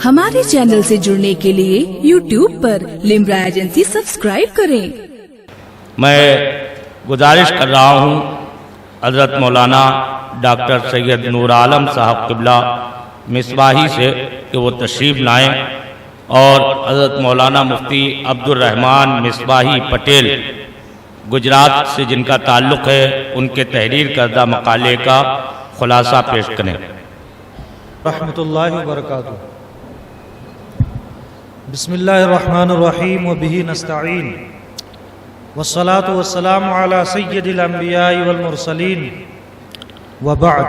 ہمارے چینل سے جڑنے کے لیے YouTube پر لمرا ایجنسی سبسکرائب کریں۔ میں گزارش کر رہا ہوں حضرت مولانا ڈاکٹر سید نور عالم صاحب قبلہ مصباحی سے کہ وہ تشریف لائیں اور حضرت مولانا مفتی عبد الرحمن مصباحی پٹیل گجرات سے جن کا تعلق ہے ان کے تحریر کردہ مقالے کا خلاصہ پیش کریں۔ رحمۃ اللہ وبرکاتہ۔ بسم اللہ الرحمن الرحیم وبہ نستعین والصلاة والسلام علی سید الانبیاء والمرسلین وبعد۔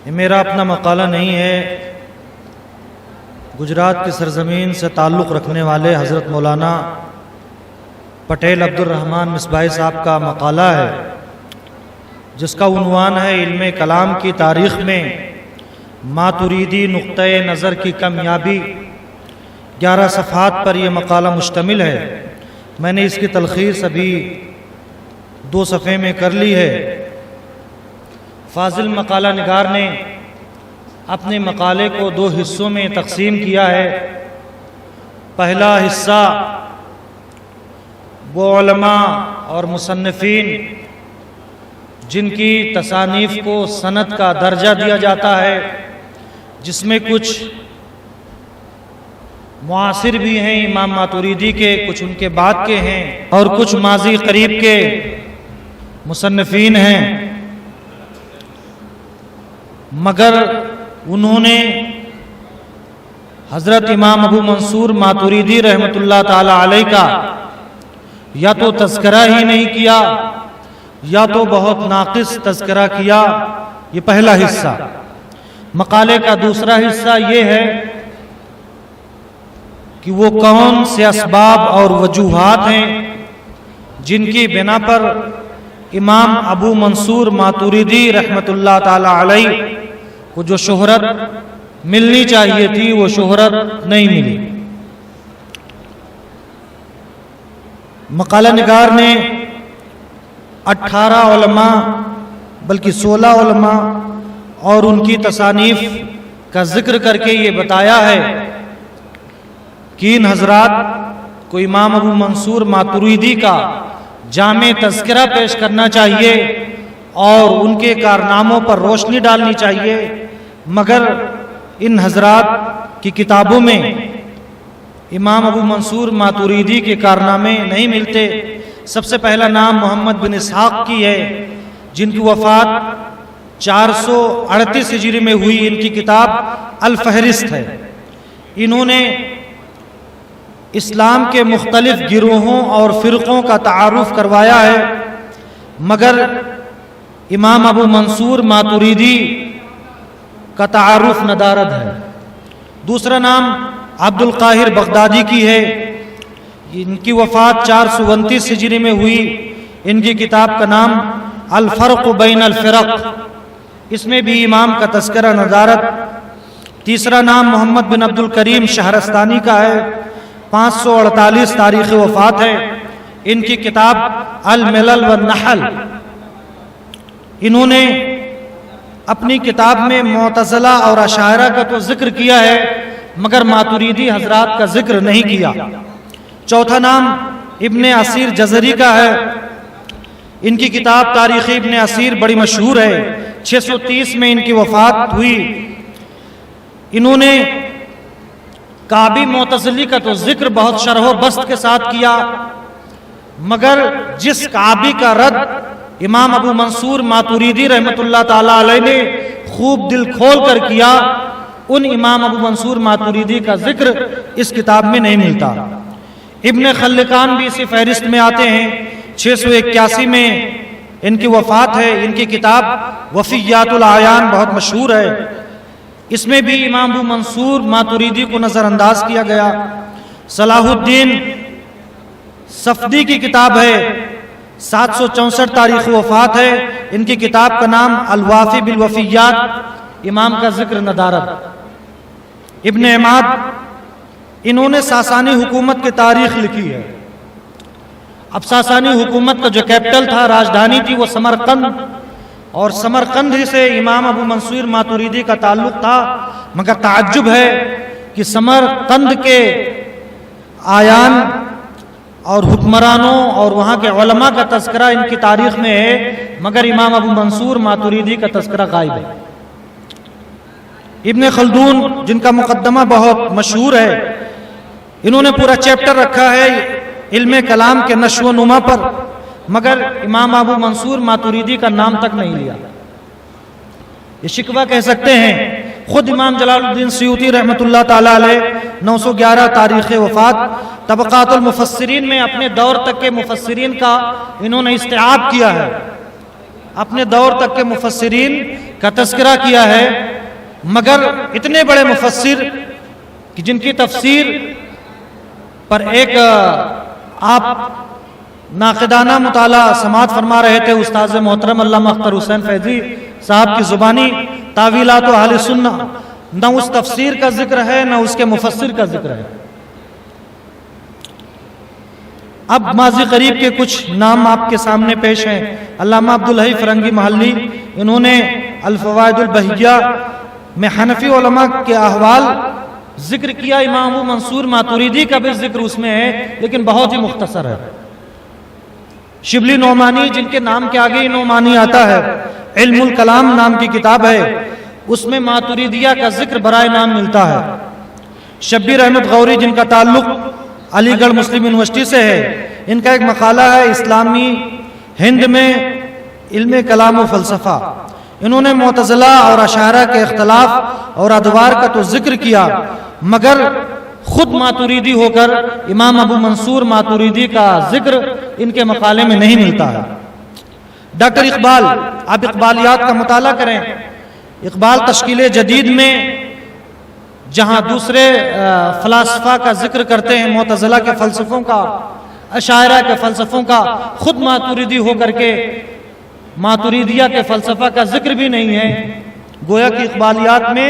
یہ میرا اپنا مقالہ نہیں ہے، گجرات کی سرزمین سے تعلق رکھنے والے حضرت مولانا پٹیل عبد الرحمن مصباحی صاحب کا مقالہ ہے، جس کا عنوان ہے علم کلام کی تاریخ میں ماتریدی نقطۂ نظر کی کامیابی۔ 11 صفحات پر یہ مقالہ مشتمل ہے۔ میں نے اس کی تلخیص ابھی 2 صفحے میں کر لی ہے۔ فاضل مقالہ نگار نے اپنے مقالے کو 2 حصوں میں تقسیم کیا ہے۔ پہلا حصہ وہ علماء اور مصنفین جن کی تصانیف کو سند کا درجہ دیا جاتا ہے، جس میں کچھ معاصر بھی ہیں امام ماتریدی کے، کچھ ان کے بعد کے ہیں، اور کچھ ماضی قریب کے مصنفین ہیں، مگر انہوں نے حضرت امام ابو منصور ماتریدی رحمۃ اللہ تعالی علیہ کا یا تو تذکرہ ہی نہیں کیا یا تو بہت ناقص تذکرہ کیا۔ یہ پہلا حصہ۔ مقالے کا دوسرا حصہ یہ ہے کہ وہ کون سے اسباب اور وجوہات ہیں جن کی بنا پر امام ابو منصور ماتریدی رحمۃ اللہ تعالی علیہ کو جو شہرت ملنی چاہیے تھی وہ شہرت نہیں ملی۔ مقالہ نگار نے 18 علماء بلکہ 16 علماء اور ان کی تصانیف کا ذکر کر کے یہ بتایا ہے کہ ان حضرات کو امام ابو منصور ماتریدی کا جامع تذکرہ پیش کرنا چاہیے اور ان کے کارناموں پر روشنی ڈالنی چاہیے، مگر ان حضرات کی کتابوں میں امام ابو منصور ماتریدی کے کارنامے نہیں ملتے۔ سب سے پہلا نام محمد بن اسحاق کی ہے، جن کی وفات 438 ہجری میں ہوئی۔ ان کی کتاب الفہرست ہے۔ انہوں نے اسلام کے مختلف گروہوں اور فرقوں کا تعارف کروایا ہے، مگر امام ابو منصور ماتریدی کا تعارف ندارد ہے۔ دوسرا نام عبد القاہر بغدادی کی ہے، ان کی وفات 429 ہجری میں ہوئی۔ ان کی کتاب کا نام الفرق بین الفرق، اس میں بھی امام کا تذکرہ ندارد۔ تیسرا نام محمد بن عبد الکریم شہرستانی کا ہے، 548 تاریخ وفات ہے۔ ان کی کتاب الملل والنحل۔ انہوں نے اپنی کتاب میں معتزلہ اور اشاعرہ کا تو ذکر کیا ہے، مگر ماتریدی حضرات کا ذکر نہیں کیا۔ چوتھا نام ابن اسیر جزری کا ہے۔ ان کی کتاب تاریخ ابن اسیر بڑی مشہور ہے، 630 میں ان کی وفات ہوئی۔ انہوں نے کعبی معتزلی کا تو ذکر بہت شرح و بسط کے ساتھ کیا، مگر جس کعبی کا رد امام ابو منصور ماتریدی رحمۃ اللہ تعالی علیہ نے خوب دل کھول کر کیا، ان امام ابو منصور ماتریدی کا ذکر اس کتاب میں نہیں ملتا۔ ابن خلقان بھی اسی فہرست میں آتے ہیں، 681 میں ان کی وفات ہے۔ ان کی کتاب وفیات العیان بہت مشہور ہے، اس میں بھی امام ابو منصور ماتریدی کو نظر انداز کیا گیا۔ صلاح الدین صفدی کی کتاب ہے، 764 تاریخ وفات ہے۔ ان کی کتاب کا نام الوافی بالوفیات، امام کا ذکر ندارد۔ ابن عماد، انہوں نے ساسانی حکومت کی تاریخ لکھی ہے۔ اب ساسانی حکومت کا جو کیپٹل تھا، راجدھانی تھی، وہ سمرقند اور سمرقند ہی سے امام ابو منصور ماتوریدی کا تعلق تھا، مگر تعجب ہے کہ سمرقند کے آیان اور حکمرانوں اور وہاں کے علماء کا تذکرہ ان کی تاریخ میں ہے، مگر امام ابو منصور ماتوریدی کا تذکرہ غائب ہے۔ ابن خلدون جن کا مقدمہ بہت مشہور ہے، انہوں نے پورا چیپٹر رکھا ہے علم کلام کے نشو و نما پر، مگر امام ابو منصور ماتوریدی کا نام تک نہیں لیا۔ یہ شکوہ کہہ سکتے ہیں۔ خود امام جلال الدین سیوطی رحمۃ اللہ تعالی علیہ 911 تاریخ وفات طبقات المفسرین میں اپنے دور تک کے مفسرین کا انہوں نے استیعاب کیا ہے، اپنے دور تک کے مفسرین کا تذکرہ کیا ہے، مگر اتنے بڑے مفسر کہ جن کی تفسیر پر ایک آپ ناقدانہ مطالعہ سماعت فرما رہے تھے استاذ محترم علامہ اختر حسین فیضی صاحب کی زبانی، تاویلات و اہل سنہ، نہ اس تفسیر کا ذکر ہے نہ اس کے مفسر کا ذکر ہے۔ اب ماضی قریب کے کچھ نام آپ کے سامنے پیش ہیں۔ علامہ عبدالحی فرنگی محلی، انہوں نے الفوائد البہیہ میں حنفی علماء کے احوال ذکر کیا، امام ابو منصور ماتوریدی کا بھی ذکر اس میں ہے لیکن بہت ہی مختصر ہے۔ شبلی نعمانی جن کے نام کے آگے ہی نعمانی آتا ہے، علم الکلام نام کی کتاب ہے، اس میں ماتوریدیہ کا ذکر برائے نام ملتا ہے۔ شبیر احمد غوری جن کا تعلق علی گڑھ مسلم یونیورسٹی سے ہے، ان کا ایک مقالہ ہے اسلامی ہند میں علم کلام و فلسفہ۔ انہوں نے معتزلہ اور اشاعرہ کے اختلاف اور ادوار کا تو ذکر کیا، مگر خود ماتوریدی ہو کر امام ابو منصور ماتوریدی کا ذکر ان کے مقالے میں نہیں ملتا ہے۔ ڈاکٹر اقبال، آپ اقبالیات کا مطالعہ کریں، اقبال تشکیل جدید میں جہاں دوسرے فلاسفہ کا ذکر کرتے ہیں، معتزلہ کے فلسفوں کا، اشاعرہ کے فلسفوں کا، خود ماتوریدی ہو کر کے ماتوریدیہ کے فلسفہ کا ذکر بھی نہیں ہے، گویا کہ اقبالیات میں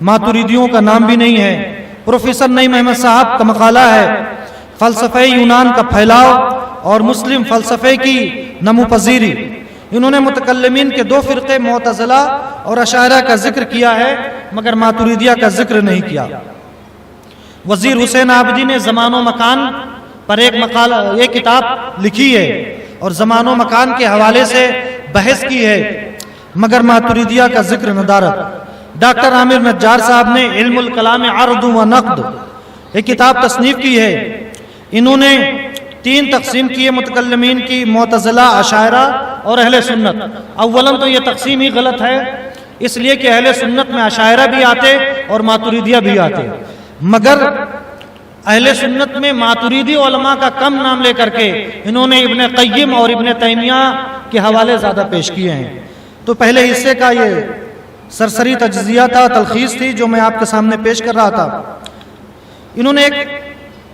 ماتوریدیوں کا نام بھی نہیں ہے۔ پروفیسر نعیم احمد صاحب کا مقالہ ہے فلسفہ یونان کا پھیلاؤ اور مسلم فلسفے کی نمو پذیری۔ انہوں نے متکلمین کے دو فرقے معتزلہ اور اشاعرہ کا ذکر کیا ہے، مگر ماتوریدیہ کا ذکر نہیں کیا۔ وزیر حسین عابدی نے زمان و مکان پر ایک کتاب لکھی ہے اور زمان و مکان کے حوالے سے بحث کی ہے، مگر ماتوریدیہ کا ذکر ندارت۔ ڈاکٹر عامر نجار صاحب نے علم الکلام عرض و نقد ایک کتاب تصنیف کی ہے۔ انہوں نے 3 تقسیم کی ہے متکلمین کی، معتزلہ، اشاعرہ اور اہل سنت۔ اولاً تو یہ تقسیم ہی غلط ہے، اس لیے کہ اہل سنت میں اشاعرہ بھی آتے اور ماتوریدیہ بھی آتے، مگر اہل سنت میں ماتوریدی علماء کا کم نام لے کر کے انہوں نے ابن قیم اور ابن تیمیہ کے حوالے زیادہ پیش کیے ہیں۔ تو پہلے حصے کا یہ سرسری تجزیہ تھا، تلخیص تھی جو میں آپ کے سامنے پیش کر رہا تھا۔ انہوں نے ایک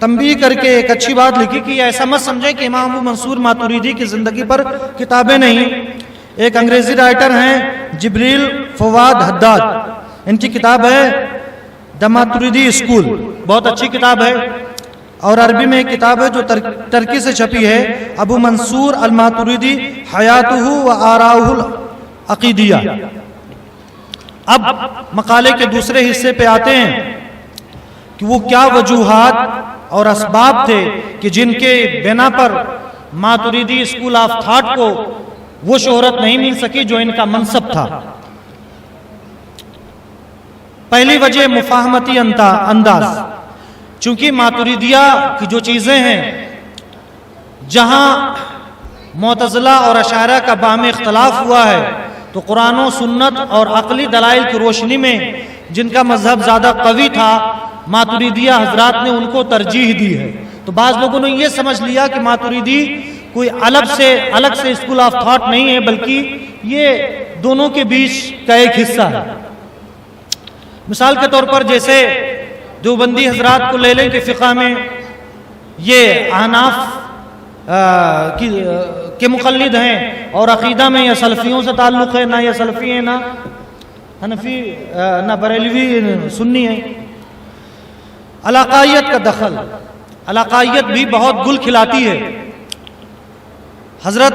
تنبیہ کر کے ایک اچھی بات لکھی کہ ایسا مت سمجھیں کہ امام ابو منصور ماتوریدی کی زندگی پر کتابیں نہیں۔ ایک انگریزی رائٹر ہیں جبریل فواد حداد، ان کی کتاب ہے دا ماتوریدی اسکول، بہت اچھی کتاب ہے، اور عربی میں ایک کتاب ہے جو ترکی سے چھپی ہے، ابو منصور الماتوریدی حیاتہ و آراؤہ العقیدیہ۔ اب مقالے کے دوسرے حصے پہ آتے ہیں کہ وہ کیا وجوہات اور اسباب تھے کہ جن کے بنا پر ماتوریدی اسکول آف تھاٹ کو وہ شہرت نہیں مل سکی جو ان کا منصب تھا۔ پہلی وجہ مفاہمتی انداز، چونکہ ماتوریدیہ کی جو چیزیں ہیں، جہاں معتزلہ اور اشاعرہ کا باہمی اختلاف ہوا ہے، تو قرآن و سنت اور عقلی دلائل کی روشنی میں جن کا مذہب زیادہ قوی تھا، ماتوریدیہ حضرات نے ان کو ترجیح دی ہے۔ تو بعض لوگوں نے یہ سمجھ لیا کہ ماتوریدی کوئی الگ سے اسکول آف تھاٹ نہیں ہے، بلکہ یہ دونوں کے بیچ کا ایک حصہ ہے۔ مثال کے طور پر جیسے دیوبندی حضرات کو لے لیں کہ فقہ میں یہ احناف کے مقلد ہیں، اور عقیدہ میں یہ سلفیوں سے تعلق ہے، نہ یہ سلفی ہیں، نہ حنفی، نہ بریلوی سنی ہیں۔ علاقائیت کا دخل، علاقائیت بھی بہت گل کھلاتی ہے۔ حضرت